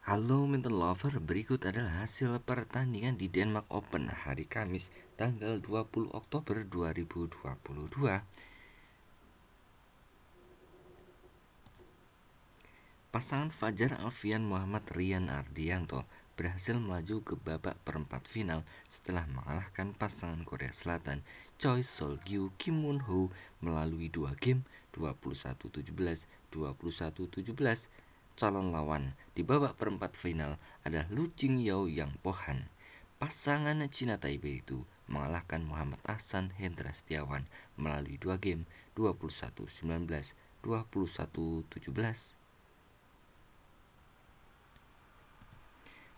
Halo Mental Lover, berikut adalah hasil pertandingan di Denmark Open hari Kamis tanggal 20 Oktober 2022. Pasangan Fajar Alfian Muhammad Rian Ardianto berhasil melaju ke babak perempat final setelah mengalahkan pasangan Korea Selatan Choi Sol-gyu Kim Won-ho melalui 2 game 21-17, 21-17. Calon lawan di babak perempat final adalah Lu Jingyao Yang Pohan. Pasangan Cina Taipei itu mengalahkan Muhammad Ahsan Hendra Setiawan melalui 2 game 21-19, 21-17.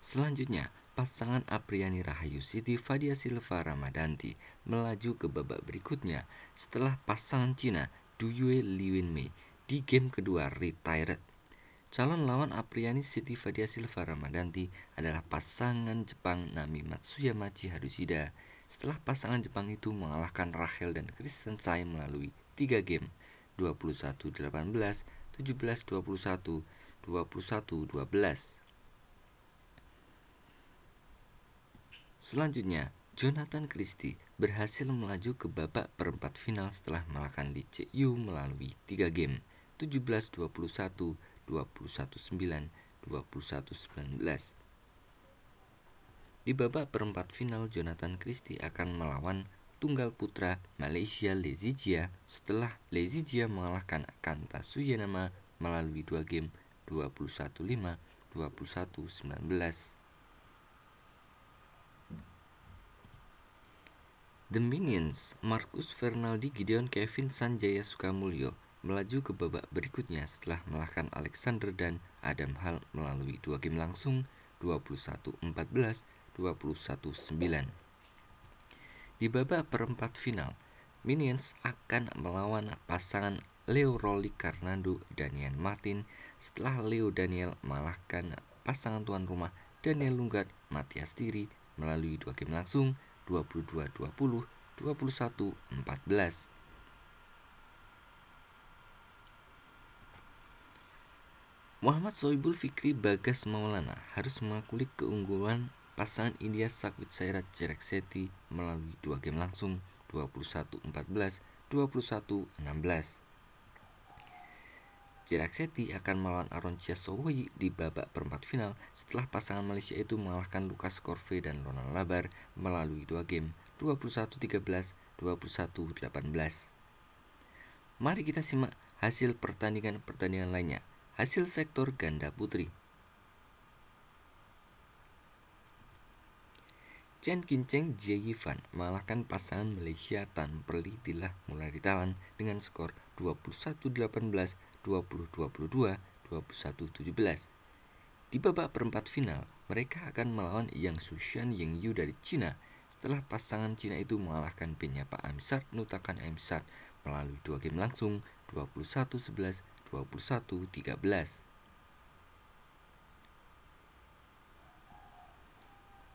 Selanjutnya, pasangan Apriani Rahayu Siti Fadia Silva Ramadanti melaju ke babak berikutnya setelah pasangan Cina Du Yue Li Wenmei di game kedua retired. Calon lawan Apriani Siti Fadia Silva Ramadanti adalah pasangan Jepang Nami Matsuyama Chiharushida setelah pasangan Jepang itu mengalahkan Rachel dan Kristen Sai melalui 3 game 21-18, 17-21, 21-12. Selanjutnya, Jonathan Christie berhasil melaju ke babak perempat final setelah mengalahkan Lee Chae-yu melalui 3 game 17-21, 21-9, 21-19. Di babak perempat final, Jonathan Christie akan melawan tunggal putra Malaysia Lee Zijia setelah Lee Zijia mengalahkan Kanta Suyanama melalui 2 game 21-5, 21-19. The Minions, Marcus Fernaldi Gideon Kevin Sanjaya Sukamulyo melaju ke babak berikutnya setelah mengalahkan Alexander dan Adam Hall melalui 2 game langsung 21-14, 21-9. Di babak perempat final, Minions akan melawan pasangan Leo Rolly Karnando dan Ian Martin setelah Leo Daniel mengalahkan pasangan tuan rumah Daniel Lunggat Matias Tiri melalui 2 game langsung 22-20, 21-14. Muhammad Sohibul Fikri Bagas Maulana harus mengakui keunggulan pasangan India Sakwit Sairat Chirag Shetty melalui 2 game langsung 21-14, 21-16. Chirag Shetty akan melawan Aaron Chiasowoyi di babak perempat final setelah pasangan Malaysia itu mengalahkan Lucas Corve dan Ronald Labar melalui 2 game 21-13, 21-18. Mari kita simak hasil pertandingan lainnya. Hasil sektor ganda putri. Chen Qinceng Jie Yifan mengalahkan pasangan Malaysia Tan Perli Tilah Mularitalan dengan skor 21-18, 20-22, 21-17. Di babak perempat final, mereka akan melawan Yang Sushan Yang Yu dari Cina setelah pasangan Cina itu mengalahkan penyapa Amsat Nutakan Amsat melalui 2 game langsung 21-11, 21-13.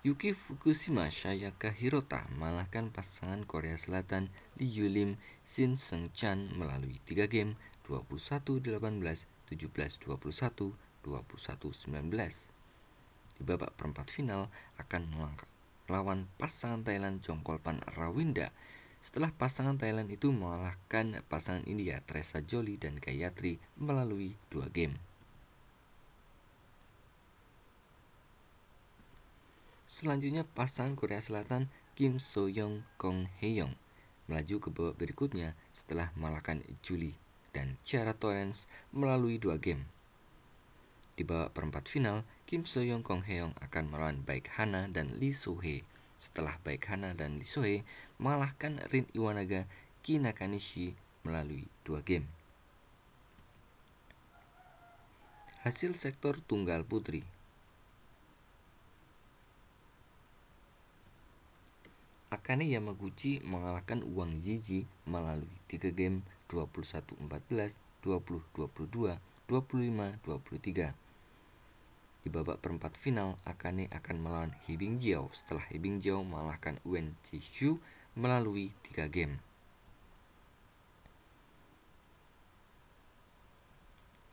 Yuki Fukushima Sayaka Hirota mengalahkan pasangan Korea Selatan Lee Yulim Shin Seung Chan melalui 3 game 21-18, 17-21, 21-19. Di babak perempat final akan melawan pasangan Thailand Jongkolpan Rawinda setelah pasangan Thailand itu mengalahkan pasangan India Teresa Jolie dan Gayatri melalui 2 game. Selanjutnya pasangan Korea Selatan Kim So-young Kong Hye-young melaju ke babak berikutnya setelah mengalahkan Julie dan Ciara Torrens melalui 2 game. Di babak perempat final, Kim So-young Kong Hye-young akan melawan Baek Hana dan Lee So-hee setelah Baek Hana dan Lee So-hee mengalahkan Rin Iwanaga Ki Nakanishi melalui 2 game. Hasil sektor tunggal putri. Akane Yamaguchi mengalahkan Wang Jiji melalui 3 game 21-14, 20-22, 25-23. Di babak perempat final, Akane akan melawan He Bingjiao setelah He Bingjiao mengalahkan Wen Qixu melalui 3 game.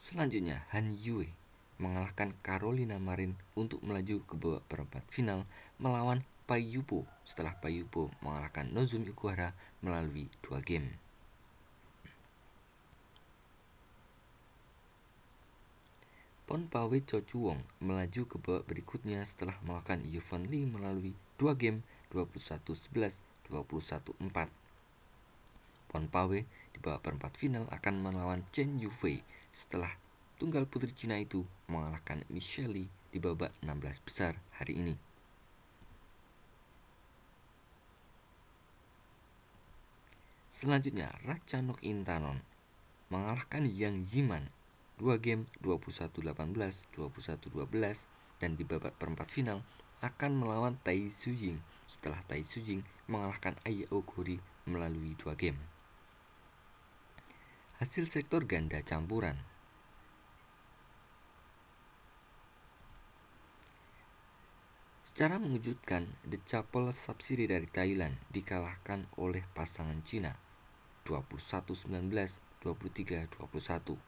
Selanjutnya Han Yue mengalahkan Carolina Marin untuk melaju ke babak perempat final melawan Pai Yupo setelah Pai Yupo mengalahkan Nozomi Okuhara melalui 2 game. Ponpawe Chochuwon melaju ke babak berikutnya setelah mengalahkan Yvonne Lee melalui 2 game 21-11, 21-4. Ponpawe di babak perempat final akan melawan Chen Yufei setelah tunggal putri Cina itu mengalahkan Michelle Lee di babak 16 besar hari ini. Selanjutnya, Ratchanok Intanon mengalahkan Yang Yiman 2 game 21-18, 21-12 dan di babak perempat final akan melawan Tai Sujing setelah Tai Sujing mengalahkan Aya Okuri melalui 2 game. Hasil sektor ganda campuran. Secara mengejutkan, The Chapel Subsidy dari Thailand dikalahkan oleh pasangan Cina 21-19, 23-21.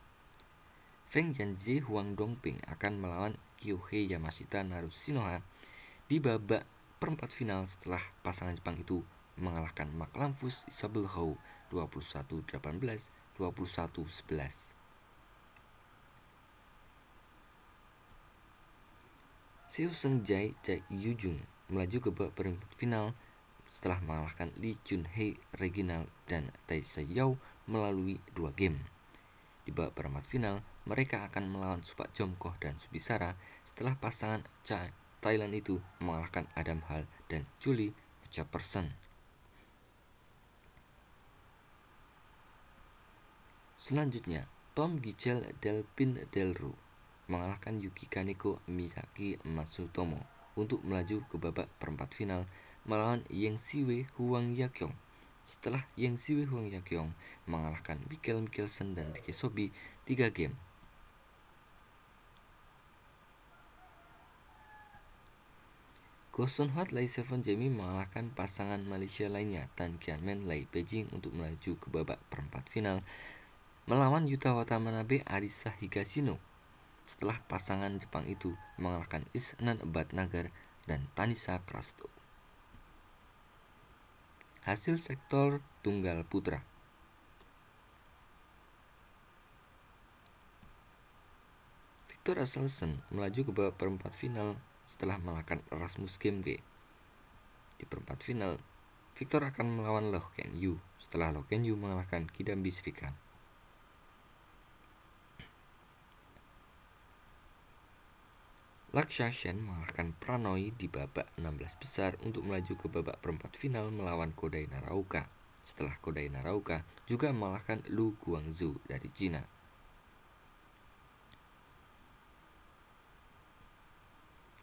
Feng Yanzhe Huang Dongping akan melawan Kyohei Yamashita Narushinoha di babak perempat final setelah pasangan Jepang itu mengalahkan Mark Lamfus Isabel Hou 21-18, 21-11. Seo Seung-jae Chai Yu-jung melaju ke babak perempat final setelah mengalahkan Lee Chun-hei Reginald dan Tai Se-yao melalui 2 game. Di babak perempat final, mereka akan melawan Supak Jomkoh dan Subisara setelah pasangan Thailand itu mengalahkan Adam Hall dan Julie Jefferson. Selanjutnya, Tom Gichel Delpin Delru mengalahkan Yuki Kaneko Misaki Matsutomo untuk melaju ke babak perempat final melawan Yang Siwei Huang Yakyong setelah Yang Siwei Huang Yakyong mengalahkan Mikkel Mikkelsen dan Riki Sobi 3 game. Goson Hwat Lai Seven Jamie mengalahkan pasangan Malaysia lainnya Tan Kianmen Lai Beijing untuk melaju ke babak perempat final melawan Yuta Watanabe Arisa Higashino setelah pasangan Jepang itu mengalahkan Isnan Bhatnagar dan Tanisha Krasto. Hasil sektor tunggal putra. Viktor Axelsen melaju ke babak perempat final setelah mengalahkan Rasmus Kemke. Di perempat final, Viktor akan melawan Loh Ken Yu setelah Loh Ken Yu mengalahkan Kidambi Srikanth. Lakshya Sen mengalahkan Pranoy di babak 16 besar untuk melaju ke babak perempat final melawan Kodai Naraoka setelah Kodai Naraoka juga mengalahkan Lu Guangzhou dari Cina.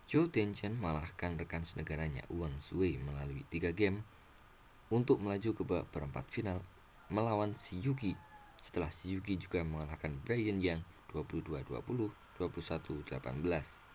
Zhou Tianchen mengalahkan rekan senegaranya Wang Sui melalui 3 game untuk melaju ke babak perempat final melawan Shi Yuki setelah Shi Yuki juga mengalahkan Brian Yang 22-20, 21-18.